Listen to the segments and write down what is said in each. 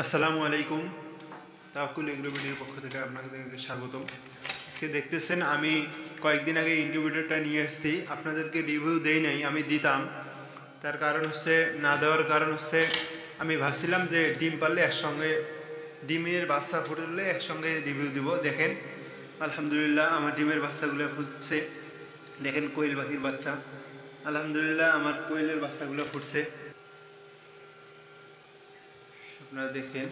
আসসালামু আলাইকুম। তাওয়াক্কুল এগ্রোভিডিওর পক্ষ থেকে আপনাদেরকে স্বাগতম। আজকে দেখতেছেন আমি কয়েকদিন আগে ইনকিউবেটরটা নিয়ে এসেছি, আপনাদেরকে রিভিউ দেই নাই, আমি দিতাম। তার কারণ হচ্ছে, না দেওয়ার কারণ হচ্ছে, আমি ভাবছিলাম যে ডিম পারলে একসঙ্গে, ডিমের বাচ্চা ফুটলে একসঙ্গে রিভিউ দিব। দেখেন আলহামদুলিল্লাহ আমার ডিমের বাচ্চাগুলো ফুটছে। দেখেন কোয়েল পাখির বাচ্চা, আলহামদুলিল্লাহ আমার কোয়েলের বাচ্চাগুলো ফুটছে, আপনারা দেখেন।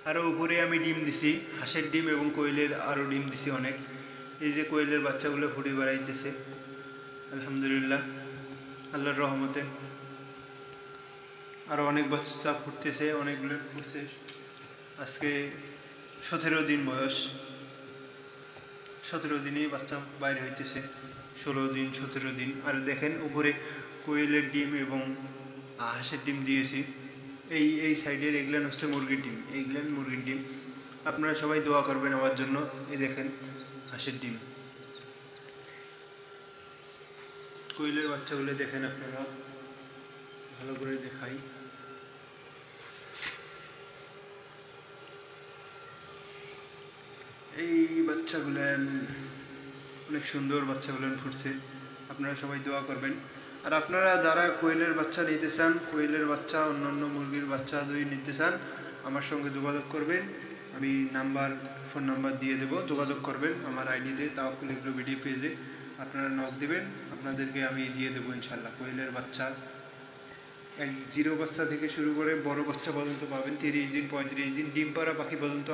আরও উপরে আমি ডিম দিছি, হাঁসের ডিম এবং কোয়েলের আরও ডিম দিছি অনেক। এই যে কোয়েলের বাচ্চাগুলো ফুটে বেড়াইতেছে আলহামদুলিল্লাহ আল্লাহর রহমতে। আরও অনেক বাচ্চা ফুটতেছে, অনেকগুলো ফুটছে। আজকে 17 দিন বয়স, 17 দিনেই বাচ্চা বাইরে হইতেছে, 16 দিন 17 দিন। আর দেখেন উপরে কোয়েলের ডিম এবং হাঁসের ডিম দিয়েছি। এই সাইডের এগুলান হচ্ছে মুরগির ডিম, এইগুলান মুরগির ডিম। আপনারা সবাই দোয়া করবেন আমার জন্য। এই দেখেন হাঁসের ডিম, কোয়েলের বাচ্চাগুলো দেখেন, আপনারা ভালো করে দেখাই। এই বাচ্চাগুলেন অনেক সুন্দর, বাচ্চাগুলেন ফুটছে। আপনারা সবাই দোয়া করবেন। আর আপনারা যারা কোয়েলের বাচ্চা নিতে চান, কোয়েলের বাচ্চা অন্যান্য মুরগির বাচ্চা যদি নিতে চান, আমার সঙ্গে যোগাযোগ করবেন। আমি ফোন নাম্বার দিয়ে দেবো, যোগাযোগ করবেন আমার আইডিতে, তাওয়াক্কুল এগ্রো ভিডিও পেজে আপনারা নক দেবেন, আপনাদেরকে আমি দিয়ে দেবো ইনশাল্লাহ। কোয়েলের বাচ্চা জিরো বাচ্চা থেকে শুরু করে বড় বাচ্চা পর্যন্ত পাবেন। 30 দিন 35 দিন ডিম পাড়া পাখি পর্যন্ত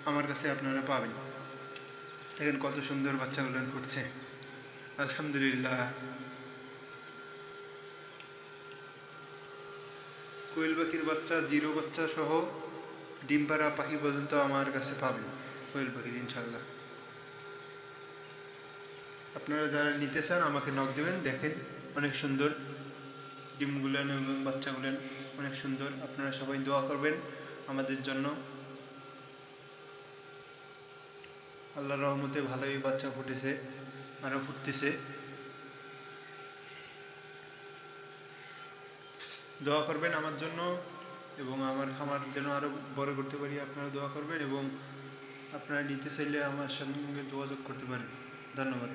আমার কাছে আপনারা পাবেন। দেখেন কত সুন্দর বাচ্চাগুলো ফুটছে আলহামদুলিল্লাহ। কোয়েল পাখির বাচ্চা, জিরো বাচ্চা সহ ডিম পাড়া পাখি পর্যন্ত আমার কাছে পাবেন কোয়েল পাখির ইনশাল্লাহ। আপনারা যারা নিতে চান আমাকে নক দেবেন। দেখেন অনেক সুন্দর ডিমগুলেন এবং বাচ্চাগুলেন, অনেক সুন্দর। আপনারা সবাই দোয়া করবেন আমাদের জন্য। আল্লাহর রহমতে ভালোই বাচ্চা ফুটেছে, আরও ফুটতেছে। দোয়া করবেন আমার জন্য এবং আমার খামার যেন আরও বড় করতে পারি, আপনারা দোয়া করবেন। এবং আপনারা নিতে চাইলে আমার সঙ্গে যোগাযোগ করতে পারেন। ধন্যবাদ।